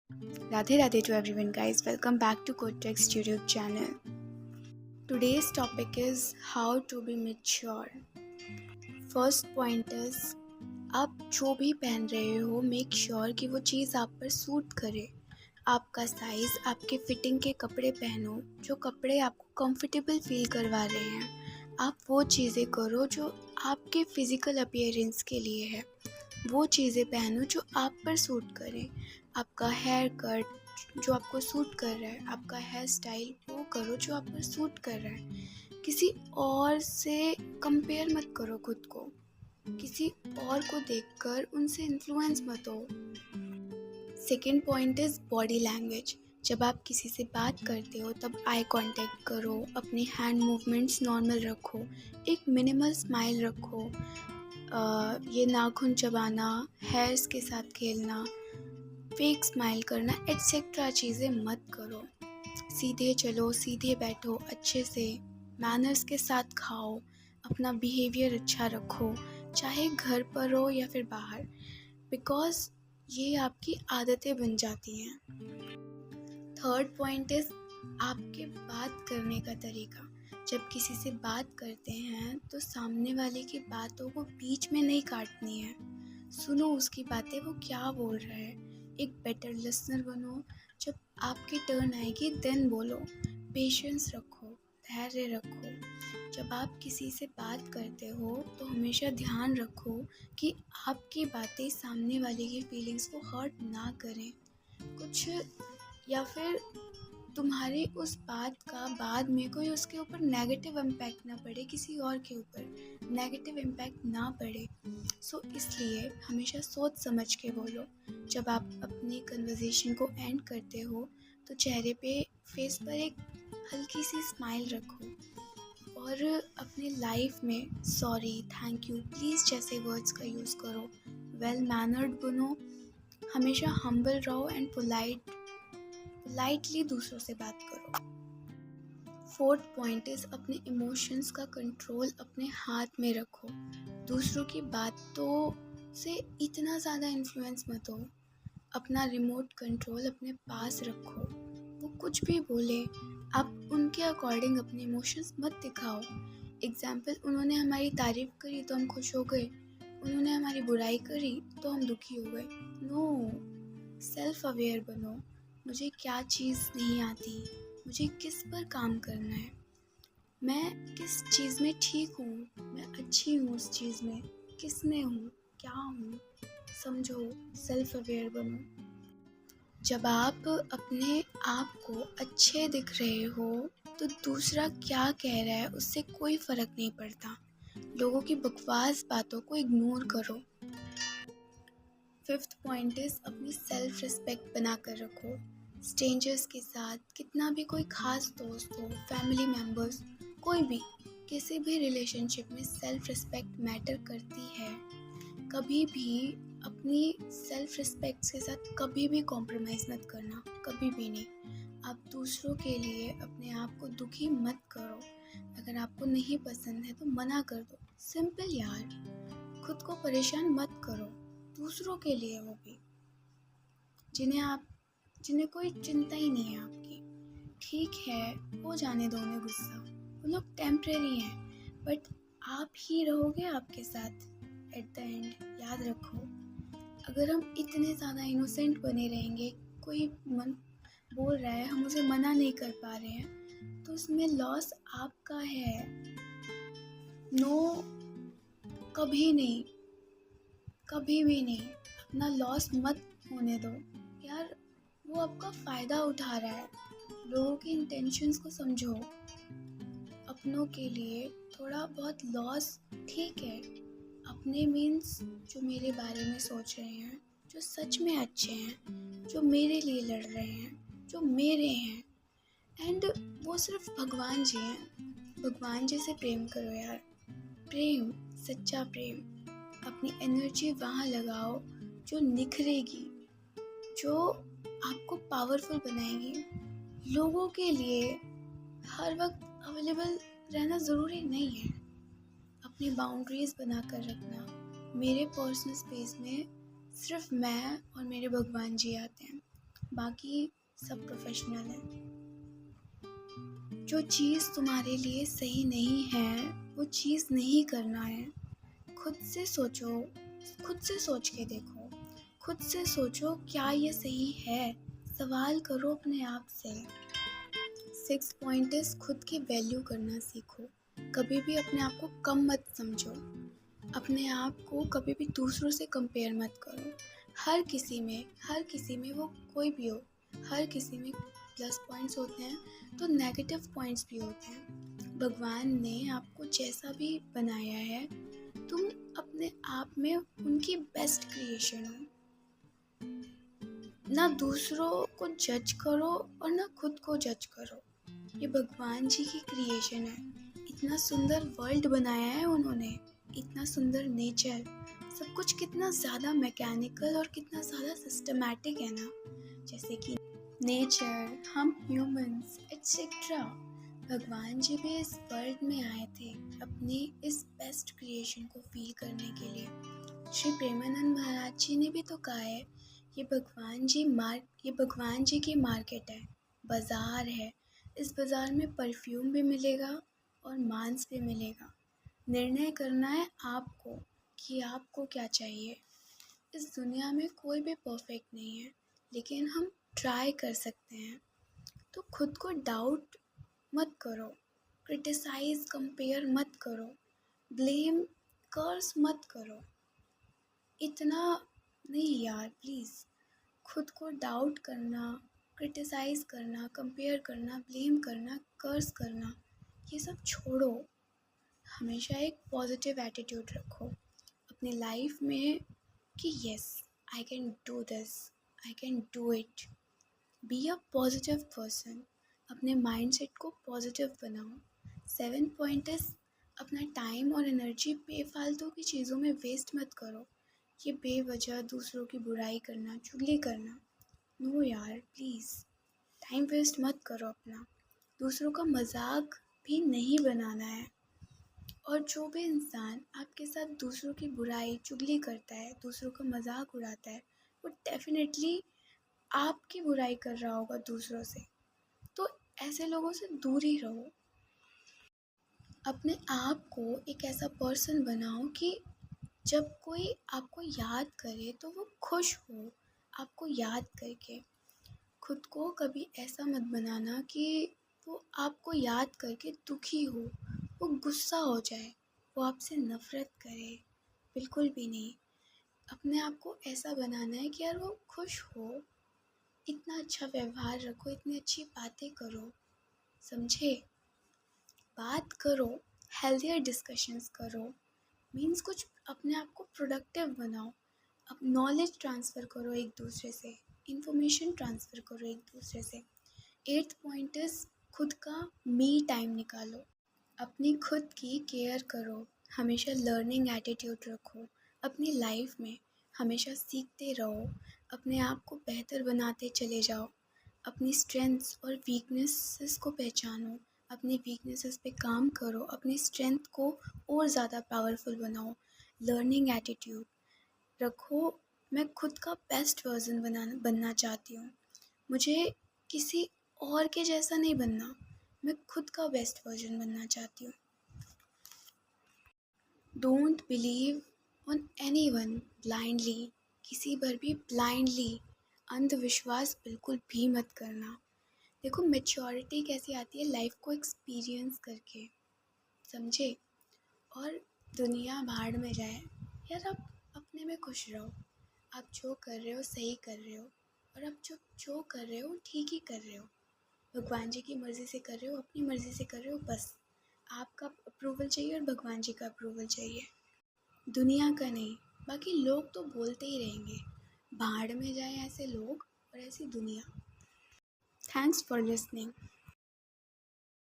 Radhe Radhe to everyone, guys. Welcome back to Codex YouTube channel. Today's topic is how to be mature. First point is, आप जो भी पहन रहे हो make sure कि वो चीज़ आप पर सूट करे। आपका साइज़, आपके फिटिंग के कपड़े पहनो, जो कपड़े आपको कंफर्टेबल फील करवा रहे हैं। आप वो चीज़ें करो जो आपके फिज़िकल अपीयरेंस के लिए है। वो चीज़ें पहनो जो आप पर सूट करें। आपका हेयर कट जो आपको सूट कर रहा है, आपका हेयर स्टाइल वो करो जो आप पर सूट कर रहा है। किसी और से कंपेयर मत करो खुद को, किसी और को देखकर उनसे इन्फ्लुएंस मत हो। Second point is body language. जब आप किसी से बात करते हो तब आई कांटेक्ट करो, अपने हैंड मूवमेंट्स नॉर्मल रखो, एक मिनिमल स्माइल रखो। ये नाखून चबाना, हेयर्स के साथ खेलना, फेक स्माइल करना एटसेट्रा चीज़ें मत करो। सीधे चलो, सीधे बैठो, अच्छे से मैनर्स के साथ खाओ, अपना बिहेवियर अच्छा रखो, चाहे घर पर हो या फिर बाहर, बिकॉज ये आपकी आदतें बन जाती हैं। थर्ड पॉइंट इज़ आपके बात करने का तरीका। जब किसी से बात करते हैं तो सामने वाले की बातों को बीच में नहीं काटनी है। सुनो उसकी बातें, वो क्या बोल रहा है। एक बेटर लिसनर बनो। जब आपकी टर्न आएगी देन बोलो। पेशेंस रखो, धैर्य रखो। जब आप किसी से बात करते हो तो हमेशा ध्यान रखो कि आपकी बातें सामने वाले की फीलिंग्स को हर्ट ना करें कुछ, या फिर तुम्हारी उस बात का बाद में कोई उसके ऊपर नेगेटिव इम्पैक्ट ना पड़े, किसी और के ऊपर नेगेटिव इम्पैक्ट ना पड़े। सो इसलिए हमेशा सोच समझ के बोलो। जब आप अपनी कन्वर्सेशन को एंड करते हो तो चेहरे पे, फेस पर एक हल्की सी स्माइल रखो और अपने लाइफ में सॉरी, थैंक यू, प्लीज़ जैसे वर्ड्स का यूज़ करो। वेल मैनर्ड बनो, हमेशा हम्बल रहो एंड पोलाइटली दूसरों से बात करो। फोर्थ पॉइंट इज़ अपने इमोशंस का कंट्रोल अपने हाथ में रखो। दूसरों की बातों से इतना ज़्यादा इन्फ्लुएंस मत हो। अपना रिमोट कंट्रोल अपने पास रखो। वो कुछ भी बोले, आप उनके अकॉर्डिंग अपने इमोशंस मत दिखाओ। एग्जाम्पल, उन्होंने हमारी तारीफ़ करी तो हम खुश हो गए, उन्होंने हमारी बुराई करी तो हम दुखी हो गए। नो, सेल्फ अवेयर बनो। मुझे क्या चीज़ नहीं आती, मुझे किस पर काम करना है, मैं किस चीज़ में ठीक हूँ, मैं अच्छी हूँ उस चीज़ में, किस में हूँ, क्या हूँ, समझो, सेल्फ अवेयर बनो। जब आप अपने आप को अच्छे दिख रहे हो तो दूसरा क्या कह रहा है उससे कोई फ़र्क नहीं पड़ता। लोगों की बकवास बातों को इग्नोर करो। फिफ्थ पॉइंट इज़ अपनी सेल्फ रिस्पेक्ट बना कर रखो। स्ट्रेंजर्स के साथ, कितना भी कोई ख़ास दोस्त हो, फैमिली मेम्बर्स, कोई भी, किसी भी रिलेशनशिप में सेल्फ रिस्पेक्ट मैटर करती है। कभी भी अपनी सेल्फ रिस्पेक्ट के साथ कभी भी कॉम्प्रोमाइज़ मत करना, कभी भी नहीं। आप दूसरों के लिए अपने आप को दुखी मत करो। अगर आपको नहीं पसंद है तो मना कर दो, सिंपल यार। खुद को परेशान मत करो, दूसरों के लिए, वो भी जिन्हें कोई चिंता ही नहीं है आपकी। ठीक है, हो जाने दो उन्हें गुस्सा, वो लोग टेम्परेरी हैं, बट आप ही रहोगे आपके साथ एट द एंड। याद रखो, अगर हम इतने ज़्यादा इनोसेंट बने रहेंगे, कोई मन बोल रहा है, हम उसे मना नहीं कर पा रहे हैं, तो उसमें लॉस आपका है। नो, कभी नहीं, कभी भी नहीं, अपना लॉस मत होने दो यार। वो आपका फ़ायदा उठा रहा है। लोगों की इंटेंशंस को समझो। अपनों के लिए थोड़ा बहुत लॉस ठीक है। अपने मीन्स जो मेरे बारे में सोच रहे हैं, जो सच में अच्छे हैं, जो मेरे लिए लड़ रहे हैं, जो मेरे हैं, एंड वो सिर्फ भगवान जी हैं। भगवान जी से प्रेम करो यार। प्रेम, सच्चा प्रेम। अपनी एनर्जी वहाँ लगाओ जो निखरेगी, जो आपको पावरफुल बनाएगी। लोगों के लिए हर वक्त अवेलेबल रहना ज़रूरी नहीं है। अपनी बाउंड्रीज़ बना कर रखना। मेरे पर्सनल स्पेस में सिर्फ मैं और मेरे भगवान जी आते हैं, बाकी सब प्रोफेशनल है। जो चीज़ तुम्हारे लिए सही नहीं है वो चीज़ नहीं करना है। खुद से सोचो, खुद से सोच के देखो, खुद से सोचो क्या ये सही है। सवाल करो अपने आप से। 6 पॉइंट इज खुद की वैल्यू करना सीखो। कभी भी अपने आप को कम मत समझो। अपने आप को कभी भी दूसरों से कंपेयर मत करो। हर किसी में वो कोई भी हो, हर किसी में प्लस पॉइंट्स होते हैं तो नेगेटिव पॉइंट्स भी होते हैं। भगवान ने आपको जैसा भी बनाया है, तुम अपने आप में उनकी बेस्ट क्रिएशन हो। ना दूसरों को जज करो और ना खुद को जज करो। ये भगवान जी की क्रिएशन है। इतना सुंदर वर्ल्ड बनाया है उन्होंने, इतना सुंदर नेचर, सब कुछ कितना ज़्यादा मैकेनिकल और कितना ज़्यादा सिस्टमैटिक है ना। जैसे कि नेचर, हम ह्यूमंस एटसेट्रा। भगवान जी भी इस वर्ल्ड में आए थे अपनी इस बेस्ट क्रिएशन को फील करने के लिए। श्री प्रेमानंद महाराज जी ने भी तो कहा है, ये भगवान जी की मार्केट है, बाज़ार है। इस बाज़ार में परफ्यूम भी मिलेगा और मांस भी मिलेगा। निर्णय करना है आपको कि आपको क्या चाहिए। इस दुनिया में कोई भी परफेक्ट नहीं है, लेकिन हम ट्राई कर सकते हैं। तो खुद को डाउट मत करो, क्रिटिसाइज कंपेयर मत करो, ब्लेम कर्स मत करो। इतना नहीं यार, प्लीज़। खुद को डाउट करना, क्रिटिसाइज करना, कंपेयर करना, ब्लेम करना, कर्स करना, ये सब छोड़ो। हमेशा एक पॉजिटिव एटीट्यूड रखो अपनी लाइफ में कि yes, I can do this, I can do it. Be a positive person. अपने माइंडसेट को पॉजिटिव बनाओ। 7 पॉइंट इज अपना टाइम और एनर्जी बेफालतू की चीज़ों में वेस्ट मत करो। ये बेवजह दूसरों की बुराई करना, चुगली करना, नो यार प्लीज़। टाइम वेस्ट मत करो अपना। दूसरों का मजाक भी नहीं बनाना है। और जो भी इंसान आपके साथ दूसरों की बुराई चुगली करता है, दूसरों का मजाक उड़ाता है, वो डेफिनेटली आपकी बुराई कर रहा होगा दूसरों से। तो ऐसे लोगों से दूर ही रहो। अपने आप को एक ऐसा पर्सन बनाओ कि जब कोई आपको याद करे तो वो खुश हो आपको याद करके। खुद को कभी ऐसा मत बनाना कि वो आपको याद करके दुखी हो, वो गुस्सा हो जाए, वो आपसे नफ़रत करे। बिल्कुल भी नहीं। अपने आप को ऐसा बनाना है कि यार वो खुश हो, इतना अच्छा व्यवहार रखो, इतनी अच्छी बातें करो, समझे। बात करो, हेल्थियर डिस्कशंस करो, मीन्स कुछ अपने आप को प्रोडक्टिव बनाओ। अब नॉलेज ट्रांसफ़र करो एक दूसरे से, इंफॉर्मेशन ट्रांसफ़र करो एक दूसरे से। 8th पॉइंट इज़ खुद का मी टाइम निकालो। अपनी खुद की केयर करो। हमेशा लर्निंग एटीट्यूड रखो। अपनी लाइफ में हमेशा सीखते रहो। अपने आप को बेहतर बनाते चले जाओ। अपनी स्ट्रेंथ्स और वीकनेसेस को पहचानो। अपनी वीकनेसेस पे काम करो। अपनी स्ट्रेंथ को और ज़्यादा पावरफुल बनाओ। लर्निंग एटीट्यूड रखो। मैं खुद का बेस्ट वर्जन बनना चाहती हूँ। मुझे किसी और के जैसा नहीं बनना, मैं खुद का बेस्ट वर्जन बनना चाहती हूँ। Don't believe on anyone blindly. किसी पर भी ब्लाइंडली अंधविश्वास बिल्कुल भी मत करना। देखो, मैच्योरिटी कैसी आती है, लाइफ को एक्सपीरियंस करके, समझे। और दुनिया भाड़ में जाए यार, आप अपने में खुश रहो। आप जो कर रहे हो सही कर रहे हो, और आप जो कर रहे हो ठीक ही कर रहे हो। भगवान जी की मर्ज़ी से कर रहे हो, अपनी मर्ज़ी से कर रहे हो। बस आपका अप्रूवल चाहिए और भगवान जी का अप्रूवल चाहिए, दुनिया का नहीं। बाकी लोग तो बोलते ही रहेंगे, भाड़ में जाए ऐसे लोग और ऐसी दुनिया। Thanks for listening.